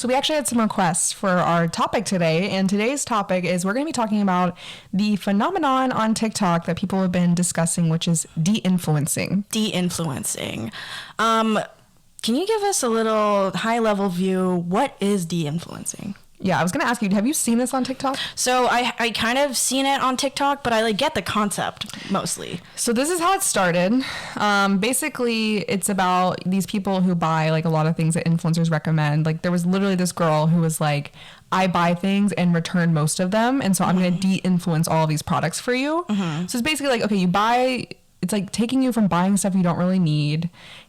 So we actually had some requests for our topic today, and today's topic is we're going to be talking about the phenomenon on TikTok that people have been discussing, which is de-influencing. De-influencing. Can you give us a little high-level view? What is de-influencing? Yeah, I was going to ask you, have you seen this on TikTok? So I kind of seen it on TikTok, but I get the concept mostly. So this is how it started. Basically, it's about these people who buy a lot of things that influencers recommend. There was literally this girl who was like, I buy things and return most of them. And so I'm going to de-influence all of these products for you. So it's basically okay, you buy, it's taking you from buying stuff you don't really need.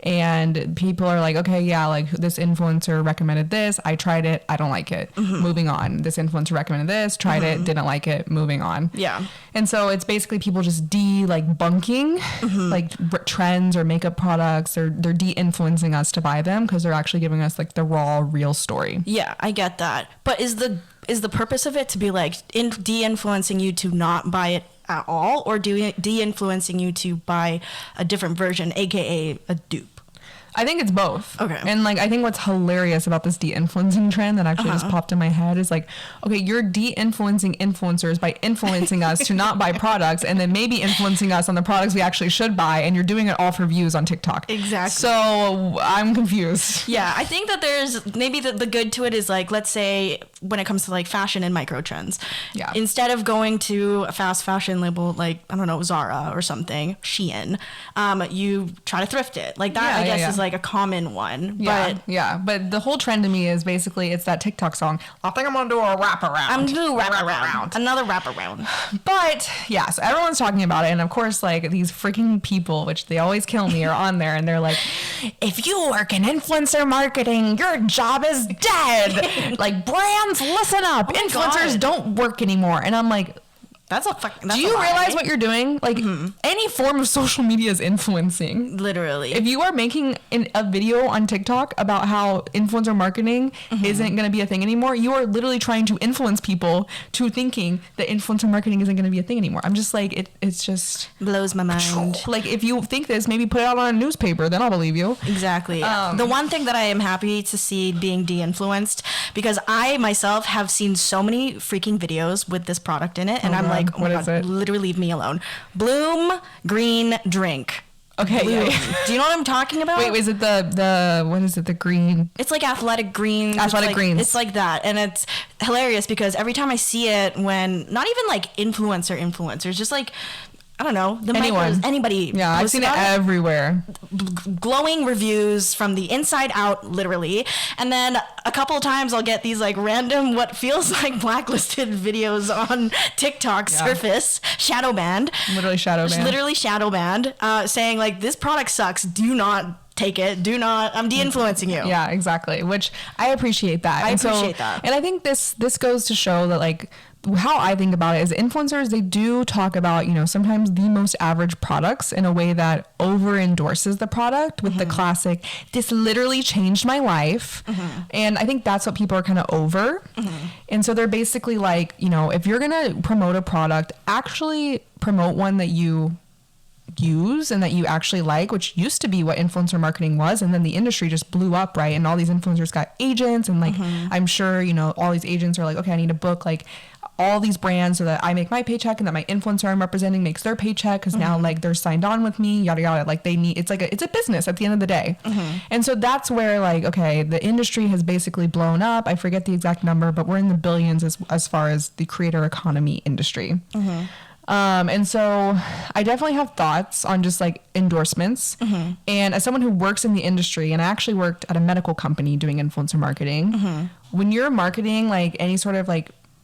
And people are like, okay, yeah, this influencer recommended this. I tried it. I don't like it. Moving on. This influencer recommended this. Tried it. Didn't like it. Moving on. Yeah. And so it's basically people just bunking trends or makeup products. They're de-influencing us to buy them because they're actually giving us the raw, real story. Yeah, I get that. But is the purpose of it to be de-influencing you to not buy it at all, or de-influencing you to buy a different version, aka a dupe? I think it's both. Okay. And I think what's hilarious about this de-influencing trend that actually just popped in my head is okay, you're de-influencing influencers by influencing us to not buy products, and then maybe influencing us on the products we actually should buy, and you're doing it all for views on TikTok. Exactly. So I'm confused. Yeah, I think that there's maybe the good to it is let's say when it comes to fashion and micro trends. Yeah. Instead of going to a fast fashion label I don't know, Zara or something, Shein, you try to thrift it. That I guess is a common one. But the whole trend to me is basically it's that TikTok song. I think I'm gonna do a wraparound. I'm gonna do a wraparound. Another wraparound. But yeah, so everyone's talking about it, and of course these freaking people, which they always kill me, are on there and they're like, if you work in influencer marketing, your job is dead. Brands, listen up. Influencers don't work anymore. And I'm like, do you realize what you're doing? Any form of social media is influencing. Literally. If you are making a video on TikTok about how influencer marketing isn't going to be a thing anymore, you are literally trying to influence people to thinking that influencer marketing isn't going to be a thing anymore. I'm just it's just blows my mind. If you think this, maybe put it out on a newspaper, then I'll believe you. Exactly. The one thing that I am happy to see being de-influenced, because I myself have seen so many freaking videos with this product in it, and I'm oh my God, literally leave me alone. Bloom Green Drink. Okay. Do you know what I'm talking about? Wait, is it the what is it? The green? It's athletic greens. Athletic greens. It's that, and it's hilarious because every time I see it, when not even influencers, just I don't know, anybody. Yeah, I've seen it everywhere. Glowing reviews from the inside out, literally. And then a couple of times I'll get these random, what feels like blacklisted videos on TikTok surface, shadow banned. Literally shadow banned. Literally shadow banned, saying this product sucks, do not take it, do not, I'm de-influencing you. Yeah, exactly, which I appreciate that. I appreciate that. And I think this goes to show that how I think about it is influencers, they do talk about, sometimes the most average products in a way that over endorses the product with the classic, this literally changed my life. And I think that's what people are kind of over. And so they're basically if you're going to promote a product, actually promote one that you use and that you actually like, which used to be what influencer marketing was, and then the industry just blew up, right? And all these influencers got agents, and I'm sure all these agents are okay, I need to book all these brands so that I make my paycheck and that my influencer I'm representing makes their paycheck, because now they're signed on with me, yada yada. They need, it's a business at the end of the day. And so that's where okay, the industry has basically blown up. I forget the exact number, but we're in the billions as far as the creator economy industry. And so I definitely have thoughts on just endorsements. And as someone who works in the industry, and I actually worked at a medical company doing influencer marketing, when you're marketing any sort of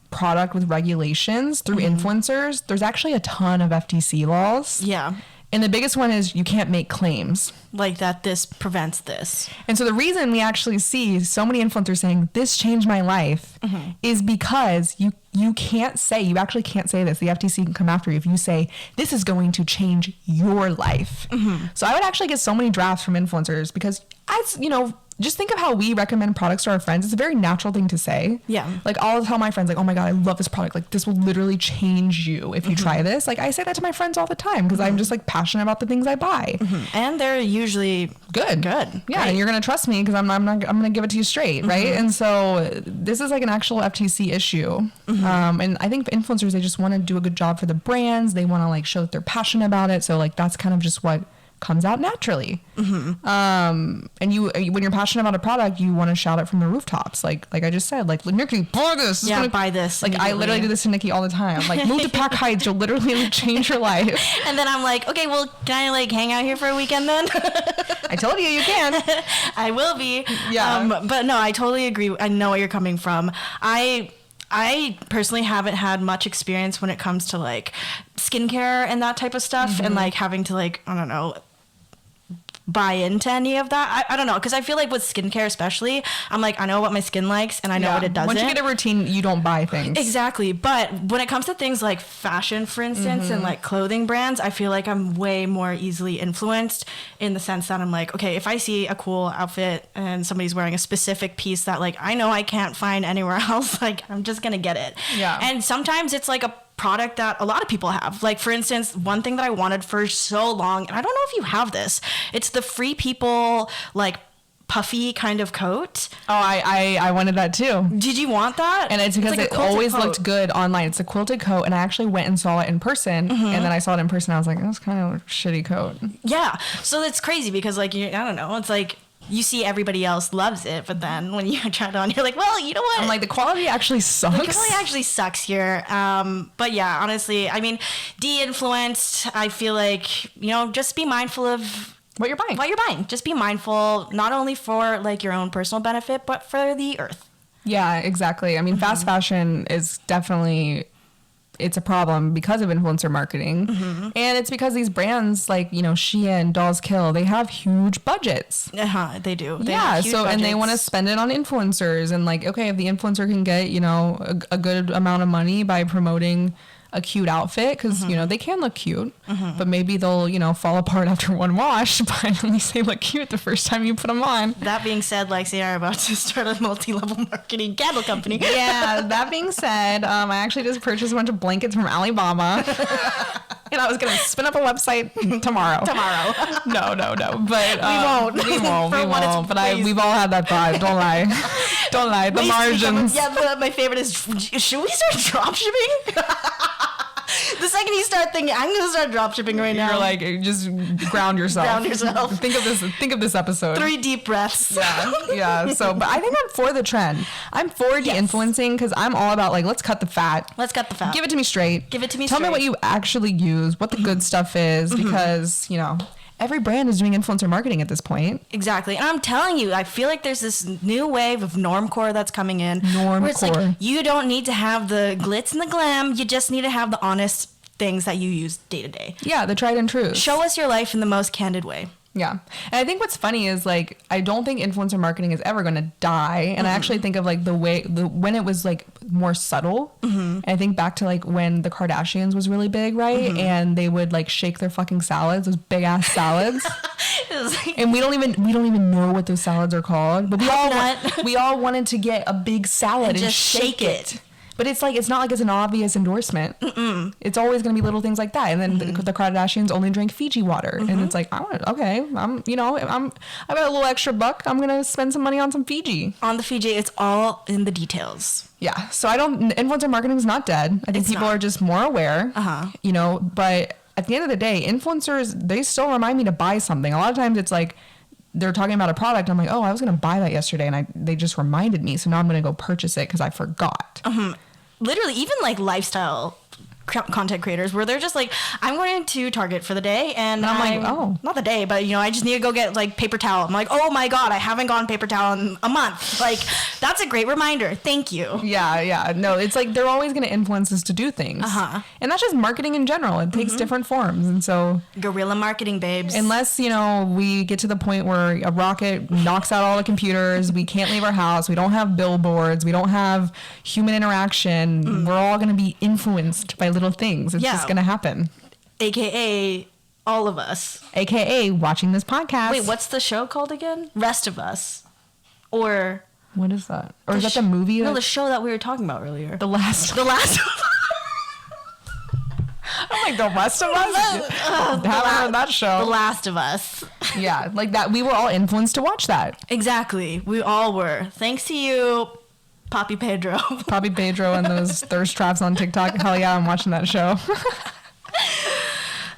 product with regulations through influencers, there's actually a ton of FTC laws. Yeah. And the biggest one is you can't make claims. That this prevents this. And so the reason we actually see so many influencers saying, this changed my life, is because you actually can't say this. The FTC can come after you if you say, this is going to change your life. So I would actually get so many drafts from influencers because just think of how we recommend products to our friends. It's a very natural thing to say. Yeah. Like I'll tell my friends like, oh my God, I love this product. Like this will literally change you if you try this. Like I say that to my friends all the time because I'm just like passionate about the things I buy. And they're usually good. Yeah. Great. And you're going to trust me because I'm going to give it to you straight. Right. And so this is like an actual FTC issue. And I think influencers, they just want to do a good job for the brands. They want to like show that they're passionate about it. So like, that's kind of just what comes out naturally. And you, when you're passionate about a product, you want to shout it from the rooftops. Like I just said, like, Nikki, buy this. Buy this. Like I literally do this to Nikki all the time. Like move to Pack Heights, you'll literally change your life. And then I'm like, okay, well, can I like hang out here for a weekend then? I told you can. I will be. Yeah. But no, I totally agree. I know where you're coming from. I personally haven't had much experience when it comes to like skincare and that type of stuff and like having to like, I don't know, buy into any of that. I don't know, because I feel like with skincare especially, I'm like, I know what my skin likes and I know what it doesn't. Once you get a routine, you don't buy things. Exactly. But when it comes to things like fashion, for instance, and like clothing brands, I feel like I'm way more easily influenced in the sense that I'm like, okay, if I see a cool outfit and somebody's wearing a specific piece that like I know I can't find anywhere else, like I'm just gonna get it. Yeah. And sometimes it's like a product that a lot of people have. Like, for instance, one thing that I wanted for so long, and I don't know if you have this, it's the Free People, like, puffy kind of coat. Oh, I wanted that too. Did you want that? And it's because it always looked good online. It's a quilted coat, and I actually went and saw it in person, and then I saw it in person, and I was like, that's kind of a shitty coat. Yeah. So it's crazy because, like, I don't know, it's like, you see everybody else loves it, but then when you try it on, you're like, well, you know what? I'm like, the quality actually sucks. The quality actually sucks here. But yeah, honestly, I mean, de-influenced, I feel like, you know, just be mindful of what you're buying. Just be mindful, not only for like your own personal benefit, but for the earth. Yeah, exactly. I mean, fast fashion is definitely... it's a problem because of influencer marketing. And it's because these brands like, you know, Shein, Dolls Kill, they have huge budgets. They do. They have huge budgets. And they want to spend it on influencers. And like, okay, if the influencer can get, you know, a good amount of money by promoting a cute outfit, because you know they can look cute, but maybe they'll, you know, fall apart after one wash, but at least they look cute the first time you put them on. That being said, Lexi are about to start a multi-level marketing candle company. Yeah, that being said, I actually just purchased a bunch of blankets from Alibaba. And I was going to spin up a website tomorrow. No. But we won't. But we've all had that thought. Don't lie. The margins. My favorite is, should we start drop shipping? The second you start thinking, I'm going to start drop shipping right now. You're like, just ground yourself. Think of this episode. 3 deep breaths. Yeah. So, but I think I'm for the trend. I'm for de-influencing because I'm all about like, let's cut the fat. Give it to me straight. Tell me what you actually use, what the good stuff is, because, you know, every brand is doing influencer marketing at this point. Exactly. And I'm telling you, I feel like there's this new wave of normcore that's coming in. Normcore. Like, you don't need to have the glitz and the glam. You just need to have the honest things that you use day to day. Yeah, the tried and true. Show us your life in the most candid way. Yeah. And I think what's funny is like, I don't think influencer marketing is ever going to die. And I actually think of like when it was like more subtle. And I think back to like when the Kardashians was really big, right? And they would like shake their fucking salads, those big ass salads. And we don't even know what those salads are called, but we all wanted to get a big salad and just shake it. But it's like, it's not like it's an obvious endorsement. It's always going to be little things like that. And then the Kardashians only drink Fiji water. And it's like, I've got a little extra buck. I'm going to spend some money on some Fiji. On the Fiji, it's all in the details. Yeah. So influencer marketing is not dead. I think people are just more aware, you know, but at the end of the day, influencers, they still remind me to buy something. A lot of times it's like, they're talking about a product. I'm like, oh, I was going to buy that yesterday. And they just reminded me. So now I'm going to go purchase it because I forgot. Literally, even like lifestyle content creators where they're just like, I'm going to Target for the day, and I'm like, oh, not the day, but you know, I just need to go get like paper towel. I'm like, oh my god, I haven't gotten paper towel in a month. Like, that's a great reminder. Thank you. Yeah. No, it's like they're always going to influence us to do things. And that's just marketing in general. It takes different forms, and so guerrilla marketing, babes. Unless, you know, we get to the point where a rocket knocks out all the computers, we can't leave our house, we don't have billboards, we don't have human interaction, we're all going to be influenced by little things. It's just going to happen. AKA all of us. AKA watching this podcast. Wait, what's the show called again? Rest of Us. Or what is that? Or is that the movie? No, the show that we were talking about earlier. The Last. I'm like, The Last of Us? Haven't heard that show. The Last of Us. Yeah, like that. We were all influenced to watch that. Exactly. We all were. Thanks to you, Poppy Pedro. Poppy Pedro and those thirst traps on TikTok. Hell yeah, I'm watching that show.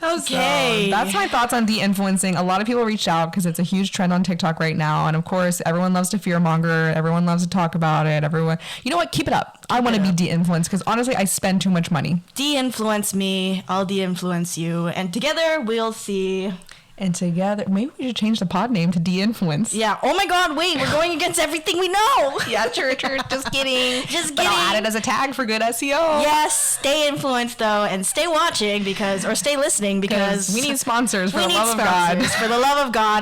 Okay. So that's my thoughts on de-influencing. A lot of people reached out because it's a huge trend on TikTok right now. And of course, everyone loves to fearmonger. Everyone loves to talk about it. Everyone, you know what? Keep it up. I want to be de-influenced because honestly, I spend too much money. De-influence me. I'll de-influence you. And together we'll see. And together, maybe we should change the pod name to De-Influence. Yeah. Oh my God, wait, we're going against everything we know. Yeah, true. Just kidding. Just but kidding. I'll add it as a tag for good SEO. Yes, stay influenced though, and stay watching or stay listening because we need sponsors for the love of God. For the love of God.